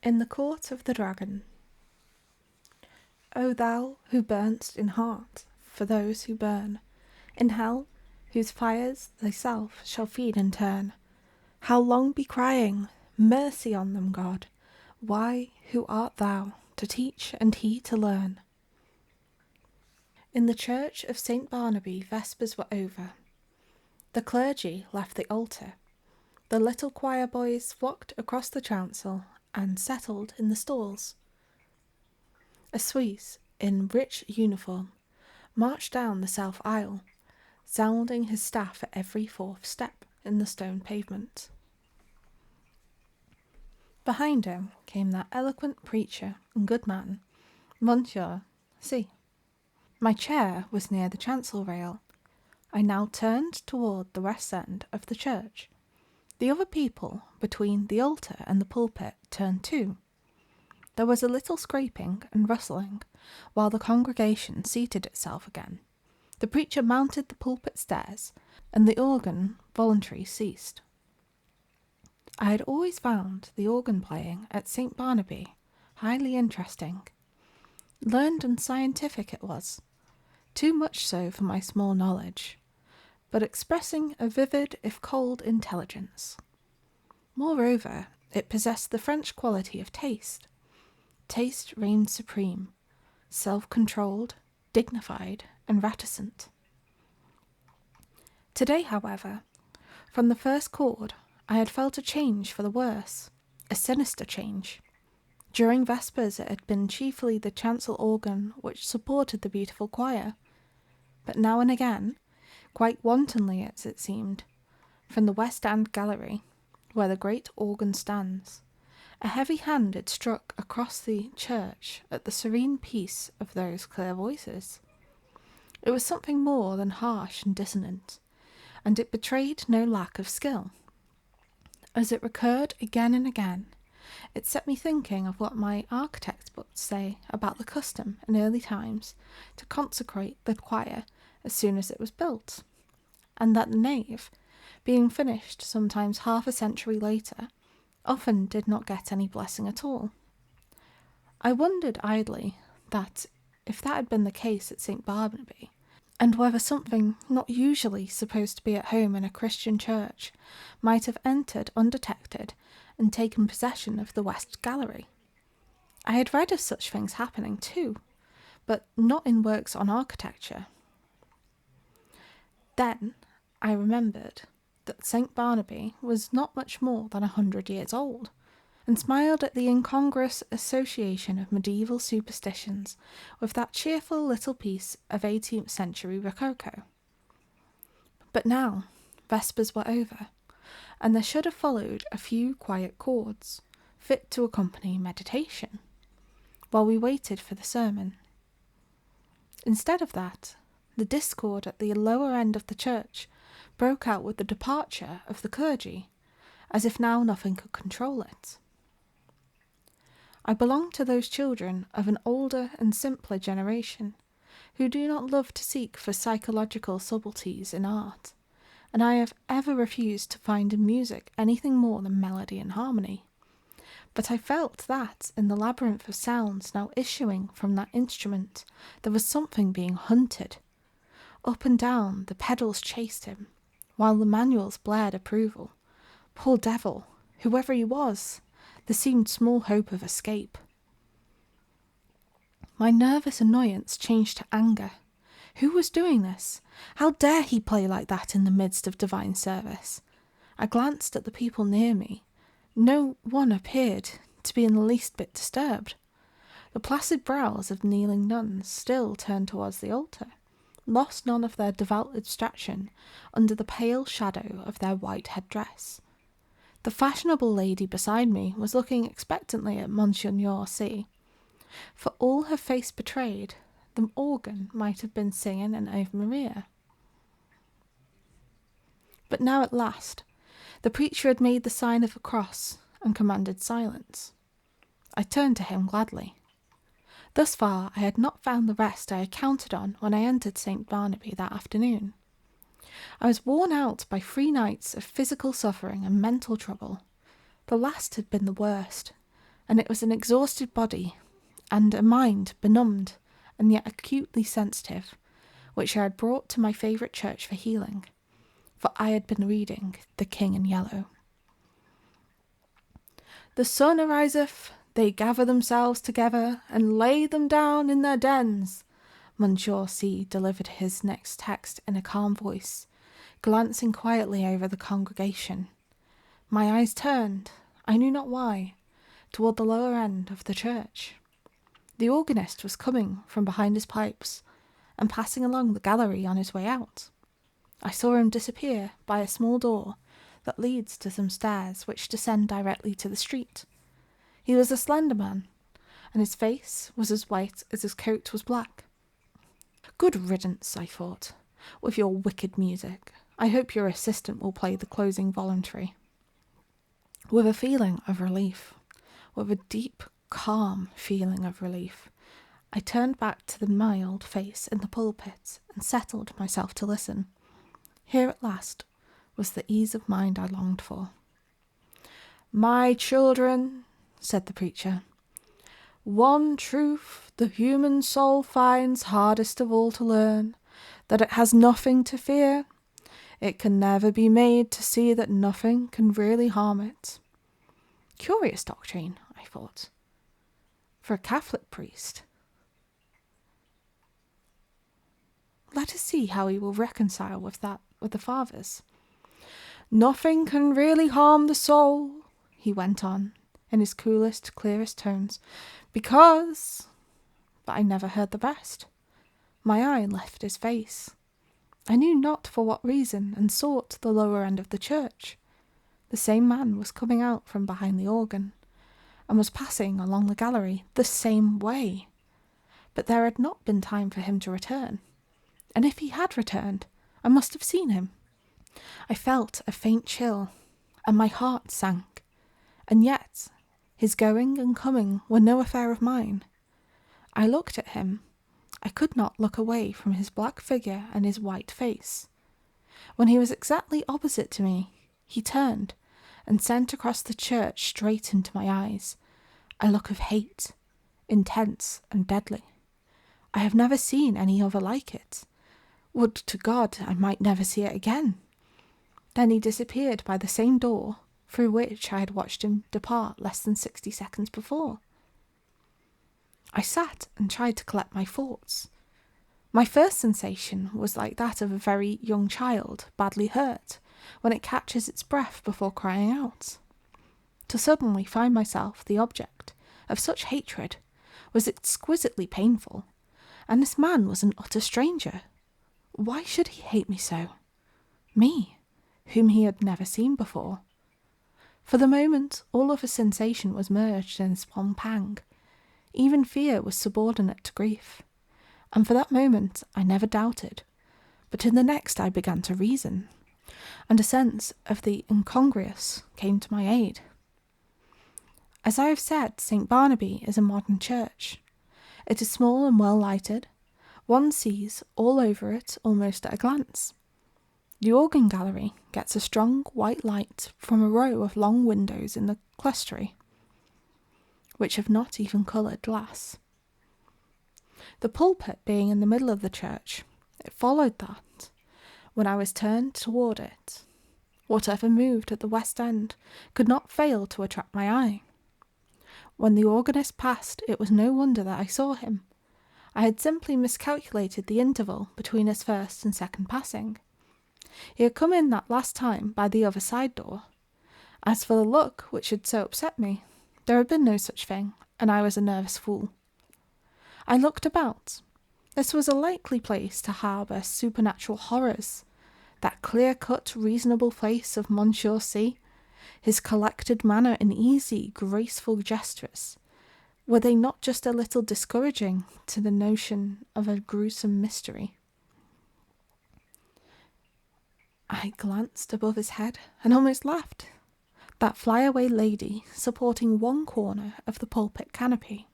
In the Court of the Dragon. O thou who burn'st in heart for those who burn in hell, whose fires thyself shall feed in turn, how long be crying, mercy on them, God? Why, who art thou to teach and he to learn? In the church of St. Barnaby, vespers were over. The clergy left the altar. The little choir boys flocked across the chancel and settled in the stalls. A Swiss, in rich uniform, marched down the south aisle, sounding his staff at every fourth step in the stone pavement. Behind him came that eloquent preacher and good man, Monseigneur C. My chair was near the chancel rail. I now turned toward the west end of the church. The other people between the altar and the pulpit turned too. There was a little scraping and rustling while the congregation seated itself again. The preacher mounted the pulpit stairs, and the organ voluntary ceased. I had always found the organ playing at St. Barnaby highly interesting. Learned and scientific it was, too much so for my small knowledge, but expressing a vivid if cold intelligence. Moreover, it possessed the French quality of taste. Taste reigned supreme, self-controlled, dignified, and reticent. Today, however, from the first chord, I had felt a change for the worse, a sinister change. During Vespers it had been chiefly the chancel organ which supported the beautiful choir, but now and again, quite wantonly as it seemed, from the West End gallery, where the great organ stands, a heavy hand had struck across the church at the serene peace of those clear voices. It was something more than harsh and dissonant, and it betrayed no lack of skill. As it recurred again and again, it set me thinking of what my architect's books say about the custom in early times to consecrate the choir as soon as it was built, and that the nave, being finished sometimes half a century later, often did not get any blessing at all. I wondered idly that, if that had been the case at St. Barnaby, and whether something not usually supposed to be at home in a Christian church might have entered undetected and taken possession of the West Gallery. I had read of such things happening too, but not in works on architecture. Then I remembered that St. Barnaby was not much more than 100 years old, and smiled at the incongruous association of medieval superstitions with that cheerful little piece of 18th century rococo. But now Vespers were over, and there should have followed a few quiet chords, fit to accompany meditation, while we waited for the sermon. Instead of that, the discord at the lower end of the church broke out with the departure of the clergy, as if now nothing could control it. I belong to those children of an older and simpler generation, who do not love to seek for psychological subtleties in art, and I have ever refused to find in music anything more than melody and harmony. But I felt that, in the labyrinth of sounds now issuing from that instrument, there was something being hunted. Up and down the pedals chased him, while the manuals blared approval. Poor devil, whoever he was, there seemed small hope of escape. My nervous annoyance changed to anger. Who was doing this? How dare he play like that in the midst of divine service? I glanced at the people near me. No one appeared to be in the least bit disturbed. The placid brows of kneeling nuns still turned towards the altar, lost none of their devout abstraction under the pale shadow of their white headdress. The fashionable lady beside me was looking expectantly at Monseigneur C. For all her face betrayed, the organ might have been singing an Ave Maria. But now at last, the preacher had made the sign of the cross and commanded silence. I turned to him gladly. Thus far I had not found the rest I had counted on when I entered St. Barnaby that afternoon. I was worn out by 3 nights of physical suffering and mental trouble. The last had been the worst, and it was an exhausted body and a mind benumbed and yet acutely sensitive, which I had brought to my favourite church for healing, for I had been reading The King in Yellow. The sun ariseth, they gather themselves together, and lay them down in their dens. Monsieur C. delivered his next text in a calm voice, glancing quietly over the congregation. My eyes turned, I knew not why, toward the lower end of the church. The organist was coming from behind his pipes and passing along the gallery on his way out. I saw him disappear by a small door that leads to some stairs which descend directly to the street. He was a slender man, and his face was as white as his coat was black. Good riddance, I thought, with your wicked music. I hope your assistant will play the closing voluntary. With a feeling of relief, with a deep, calm feeling of relief, I turned back to the mild face in the pulpit and settled myself to listen. Here at last was the ease of mind I longed for. My children, said the preacher, one truth the human soul finds hardest of all to learn, that it has nothing to fear. It can never be made to see that nothing can really harm it. Curious doctrine, I thought, for a Catholic priest. Let us see how he will reconcile with the fathers. Nothing can really harm the soul, he went on, in his coolest, clearest tones, because... But I never heard the rest. My eye left his face. I knew not for what reason, and sought the lower end of the church. The same man was coming out from behind the organ, and was passing along the gallery the same way. But there had not been time for him to return, and if he had returned, I must have seen him. I felt a faint chill, and my heart sank, and yet his going and coming were no affair of mine. I looked at him. I could not look away from his black figure and his white face. When he was exactly opposite to me, he turned and sent across the church straight into my eyes a look of hate, intense and deadly. I have never seen any other like it. Would to God I might never see it again. Then he disappeared by the same door through which I had watched him depart less than 60 seconds before. I sat and tried to collect my thoughts. My first sensation was like that of a very young child, badly hurt, when it catches its breath before crying out. To suddenly find myself the object of such hatred was exquisitely painful, and this man was an utter stranger. Why should he hate me so? Me, whom he had never seen before. For the moment, all of his sensation was merged in this one pang. Even fear was subordinate to grief, and for that moment I never doubted, but in the next I began to reason, and a sense of the incongruous came to my aid. As I have said, St. Barnaby is a modern church. It is small and well lighted. One sees all over it almost at a glance. The organ gallery gets a strong white light from a row of long windows in the clerestory, which have not even coloured glass. The pulpit being in the middle of the church, it followed that, when I was turned toward it, whatever moved at the west end could not fail to attract my eye. When the organist passed, it was no wonder that I saw him. I had simply miscalculated the interval between his first and second passing. He had come in that last time by the other side door. As for the look which had so upset me, there had been no such thing, and I was a nervous fool. I looked about. This was a likely place to harbour supernatural horrors. That clear-cut, reasonable face of Monsieur C., his collected manner and easy, graceful gestures, were they not just a little discouraging to the notion of a gruesome mystery? I glanced above his head and almost laughed. That flyaway lady supporting one corner of the pulpit canopy,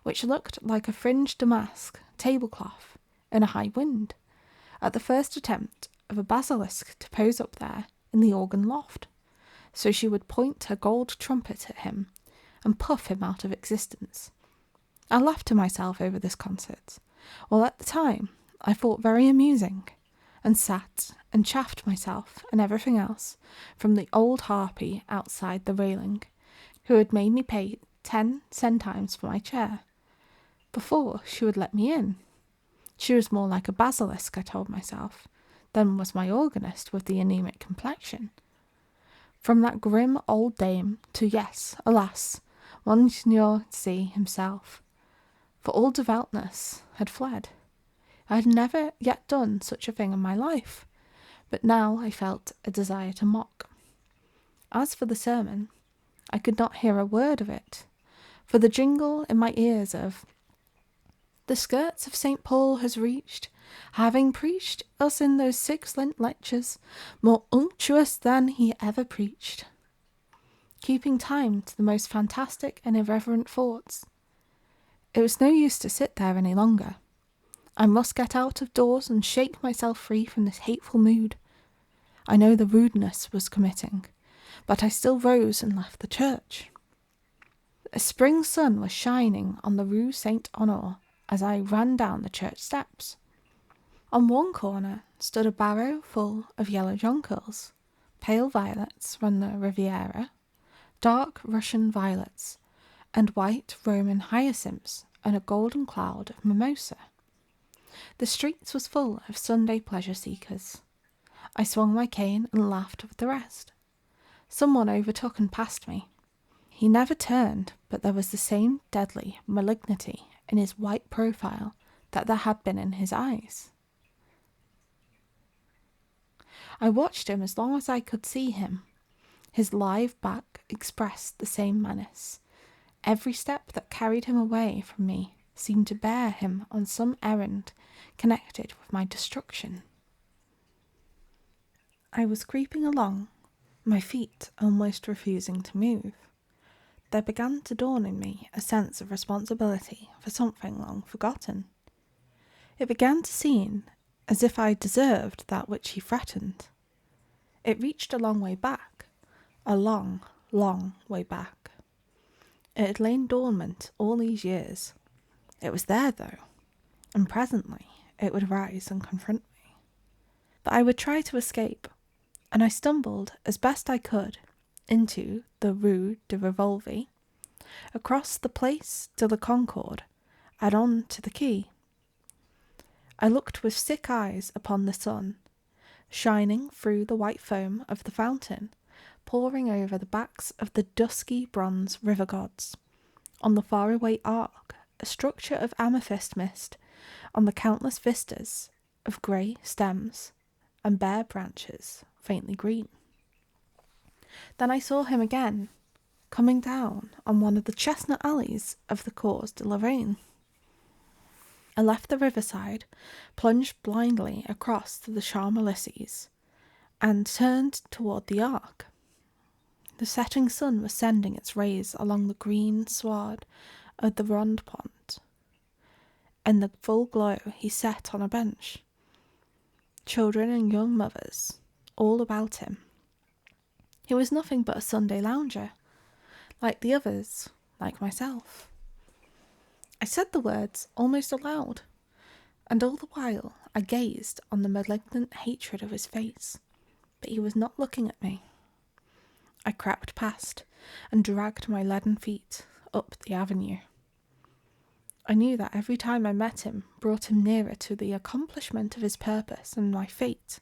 which looked like a fringed damask tablecloth in a high wind, at the first attempt of a basilisk to pose up there in the organ loft, so she would point her gold trumpet at him and puff him out of existence. I laughed to myself over this concert, while at the time I thought very amusing, and sat and chaffed myself and everything else from the old harpy outside the railing, who had made me pay 10 centimes for my chair before she would let me in. She was more like a basilisk, I told myself, than was my organist with the anemic complexion. From that grim old dame to, yes, alas, Monseigneur himself, for all devoutness, had fled. I had never yet done such a thing in my life, but now I felt a desire to mock. As for the sermon, I could not hear a word of it, for the jingle in my ears of "The skirts of St. Paul has reached, having preached us in those 6 Lent lectures, more unctuous than he ever preached," keeping time to the most fantastic and irreverent thoughts. It was no use to sit there any longer. I must get out of doors and shake myself free from this hateful mood. I know the rudeness was committing, but I still rose and left the church. A spring sun was shining on the Rue Saint-Honore as I ran down the church steps. On one corner stood a barrow full of yellow jonquils, pale violets from the Riviera, dark Russian violets, and white Roman hyacinths, and a golden cloud of mimosa. The street was full of Sunday pleasure seekers. I swung my cane and laughed with the rest. Someone overtook and passed me. He never turned, but there was the same deadly malignity in his white profile that there had been in his eyes. I watched him as long as I could see him. His lithe back expressed the same menace. Every step that carried him away from me seemed to bear him on some errand connected with my destruction. I was creeping along, my feet almost refusing to move. There began to dawn in me a sense of responsibility for something long forgotten. It began to seem as if I deserved that which he threatened. It reached a long way back, a long, long way back. It had lain dormant all these years. It was there, though, and presently it would rise and confront me. But I would try to escape, and I stumbled as best I could into the Rue de Rivoli, across the Place de la Concorde, and on to the quay. I looked with sick eyes upon the sun, shining through the white foam of the fountain, pouring over the backs of the dusky bronze river gods, on the faraway arc, a structure of amethyst mist, on the countless vistas of grey stems and bare branches, faintly green. Then I saw him again, coming down on one of the chestnut alleys of the Cours de la Reine. I left the riverside, plunged blindly across to the Champs-Élysées, and turned toward the Arc. The setting sun was sending its rays along the green sward of the Ronde Pont. In the full glow he sat on a bench, children and young mothers all about him. He was nothing but a Sunday lounger, like the others, like myself. I said the words almost aloud, and all the while I gazed on the malignant hatred of his face, but he was not looking at me. I crept past and dragged my leaden feet up the avenue. I knew that every time I met him brought him nearer to the accomplishment of his purpose and my fate,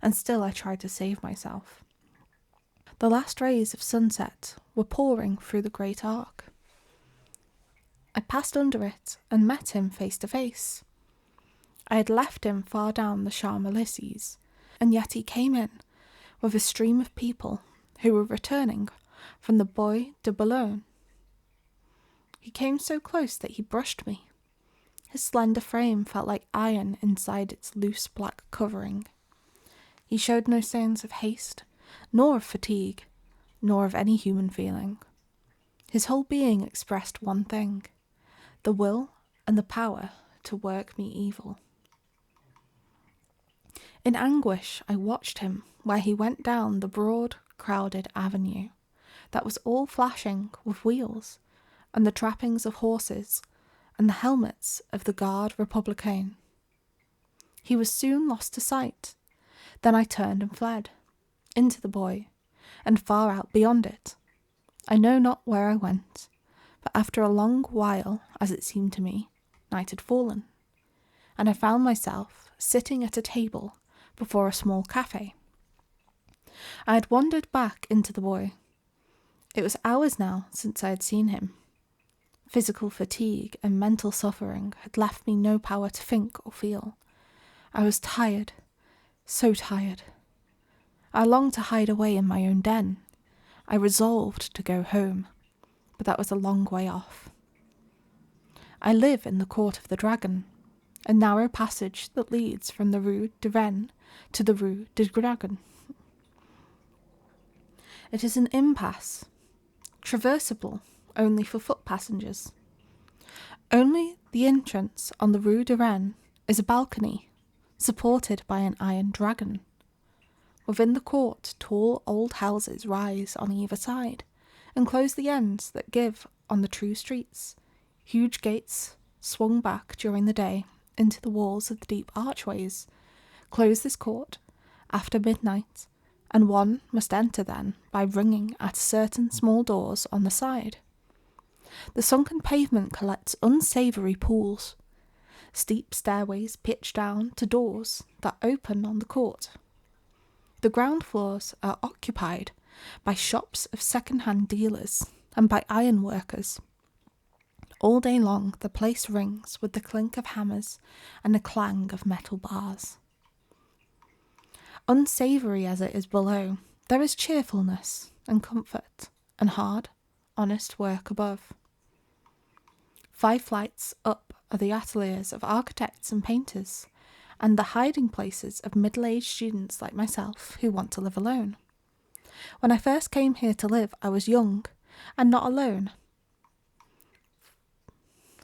and still I tried to save myself. The last rays of sunset were pouring through the great arc. I passed under it and met him face to face. I had left him far down the Champs-Élysées, and yet he came in with a stream of people who were returning from the Bois de Boulogne. He came so close that he brushed me. His slender frame felt like iron inside its loose black covering. He showed no signs of haste, nor of fatigue, nor of any human feeling. His whole being expressed one thing: the will and the power to work me evil. In anguish I watched him where he went down the broad, crowded avenue, that was all flashing with wheels, and the trappings of horses, and the helmets of the Garde Républicaine. He was soon lost to sight. Then I turned and fled, into the buoy, and far out beyond it. I know not where I went, but after a long while, as it seemed to me, night had fallen, and I found myself sitting at a table before a small cafe. I had wandered back into the buoy. It was hours now since I had seen him. Physical fatigue and mental suffering had left me no power to think or feel. I was tired, so tired. I longed to hide away in my own den. I resolved to go home, but that was a long way off. I live in the Court of the Dragon, a narrow passage that leads from the Rue de Rennes to the Rue de Dragon. It is an impasse, traversable only for foot passengers. Only the entrance on the Rue de Rennes is a balcony, supported by an iron dragon. Within the court, tall old houses rise on either side, and close the ends that give on the true streets. Huge gates, swung back during the day into the walls of the deep archways, close this court after midnight, and one must enter then by ringing at certain small doors on the side. The sunken pavement collects unsavoury pools. Steep stairways pitch down to doors that open on the court. The ground floors are occupied by shops of second-hand dealers and by iron workers. All day long the place rings with the clink of hammers and the clang of metal bars. Unsavoury as it is below, there is cheerfulness and comfort and hard, honest work above. 5 flights up are the ateliers of architects and painters, and the hiding places of middle-aged students like myself who want to live alone. When I first came here to live, I was young and not alone.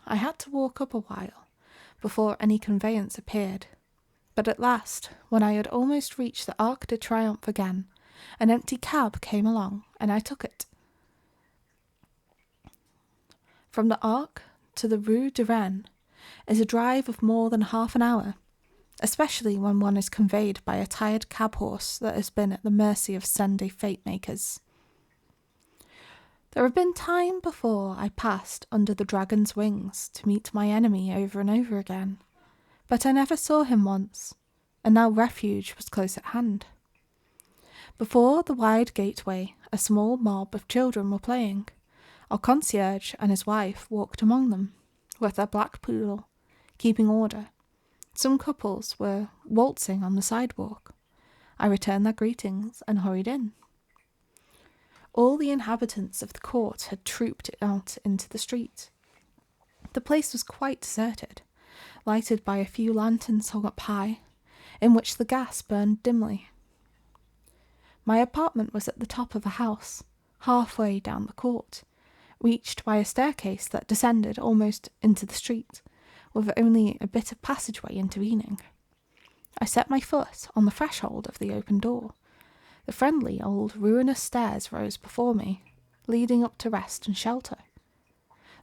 I had to walk up a while before any conveyance appeared, but at last, when I had almost reached the Arc de Triomphe again, an empty cab came along and I took it. From the Arc to the Rue de Rennes is a drive of more than half an hour, especially when one is conveyed by a tired cab horse that has been at the mercy of Sunday fate makers. There have been times before I passed under the dragon's wings to meet my enemy over and over again, but I never saw him once, and now refuge was close at hand. Before the wide gateway, a small mob of children were playing. Our concierge and his wife walked among them, with their black poodle, keeping order. Some couples were waltzing on the sidewalk. I returned their greetings and hurried in. All the inhabitants of the court had trooped out into the street. The place was quite deserted, lighted by a few lanterns hung up high, in which the gas burned dimly. My apartment was at the top of a house, halfway down the court, reached by a staircase that descended almost into the street, with only a bit of passageway intervening. I set my foot on the threshold of the open door. The friendly old ruinous stairs rose before me, leading up to rest and shelter.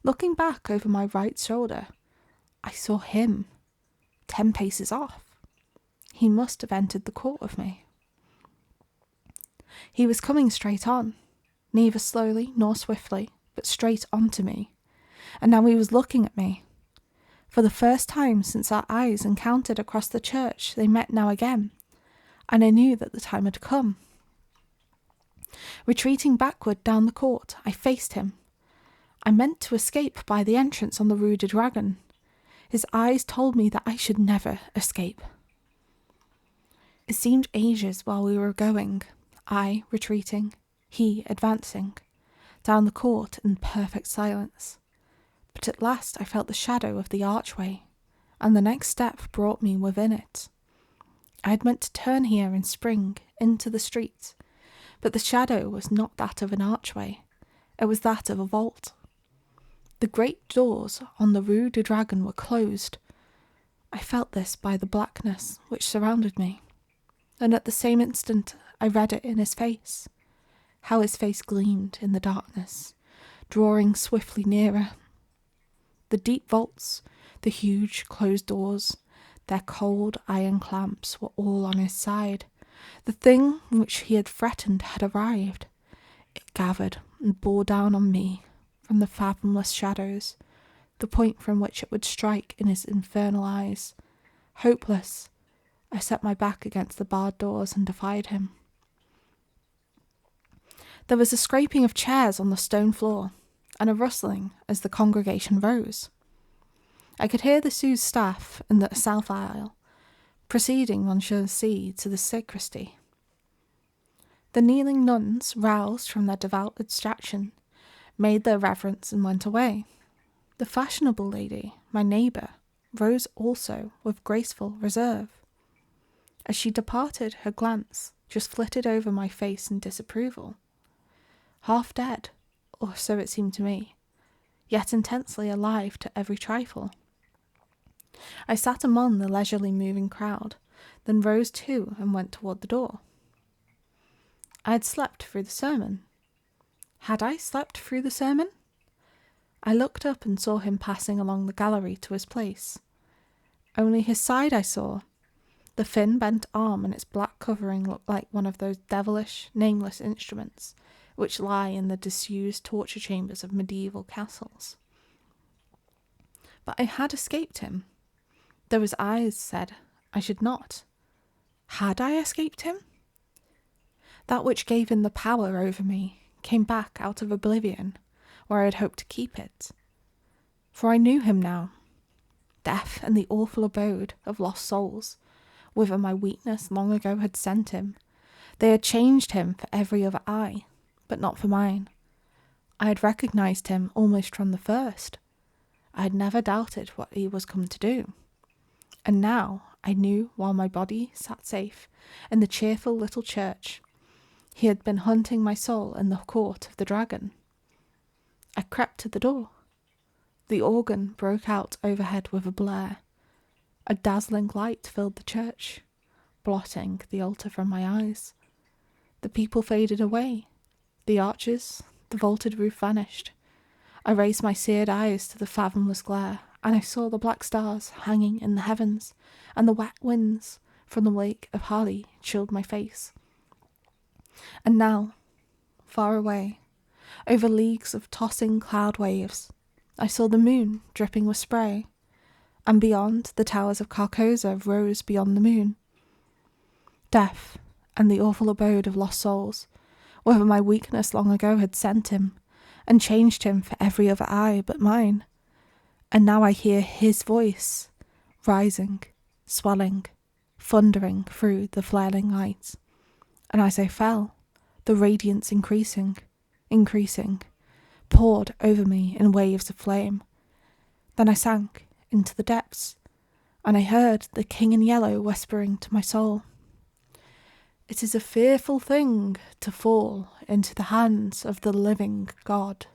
Looking back over my right shoulder, I saw him, 10 paces off. He must have entered the court with me. He was coming straight on, neither slowly nor swiftly, but straight on to me, and now he was looking at me. For the first time since our eyes encountered across the church, they met now again, and I knew that the time had come. Retreating backward down the court, I faced him. I meant to escape by the entrance on the Rue de Dragon. His eyes told me that I should never escape. It seemed ages while we were going, I retreating, he advancing, down the court in perfect silence. But at last I felt the shadow of the archway, and the next step brought me within it. I had meant to turn here and spring into the street, but the shadow was not that of an archway, it was that of a vault. The great doors on the Rue de Dragon were closed. I felt this by the blackness which surrounded me, and at the same instant I read it in his face. how his face gleamed in the darkness, drawing swiftly nearer. The deep vaults, the huge closed doors, their cold iron clamps were all on his side. The thing which he had threatened had arrived. It gathered and bore down on me from the fathomless shadows, the point from which it would strike in his infernal eyes. Hopeless, I set my back against the barred doors and defied him. There was a scraping of chairs on the stone floor, and a rustling as the congregation rose. I could hear the sous staff in the south aisle, preceding Monsieur C to the sacristy. The kneeling nuns, roused from their devout abstraction, made their reverence and went away. The fashionable lady, my neighbour, rose also with graceful reserve. As she departed, her glance just flitted over my face in disapproval. Half dead, or so it seemed to me, yet intensely alive to every trifle. I sat among the leisurely moving crowd, then rose too and went toward the door. I had slept through the sermon. Had I slept through the sermon? I looked up and saw him passing along the gallery to his place. Only his side I saw. The thin bent arm and its black covering looked like one of those devilish, nameless instruments which lie in the disused torture chambers of medieval castles. But I had escaped him, though his eyes said I should not. Had I escaped him? That which gave him the power over me came back out of oblivion, where I had hoped to keep it. For I knew him now, death and the awful abode of lost souls, whither my weakness long ago had sent him. They had changed him for every other eye, but not for mine. I had recognised him almost from the first. I had never doubted what he was come to do. And now I knew, while my body sat safe in the cheerful little church, he had been hunting my soul in the court of the dragon. I crept to the door. The organ broke out overhead with a blare. A dazzling light filled the church, blotting the altar from my eyes. The people faded away. The arches, the vaulted roof vanished. I raised my seared eyes to the fathomless glare, and I saw the black stars hanging in the heavens, and the wet winds from the lake of Hali chilled my face. And now, far away, over leagues of tossing cloud waves, I saw the moon dripping with spray, and beyond, the towers of Carcosa rose beyond the moon. Death, and the awful abode of lost souls, whither my weakness long ago had sent him, and changed him for every other eye but mine. And now I hear his voice, rising, swelling, thundering through the flaring lights. And as I fell, the radiance increasing, poured over me in waves of flame. Then I sank into the depths, and I heard the King in Yellow whispering to my soul, "It is a fearful thing to fall into the hands of the living God."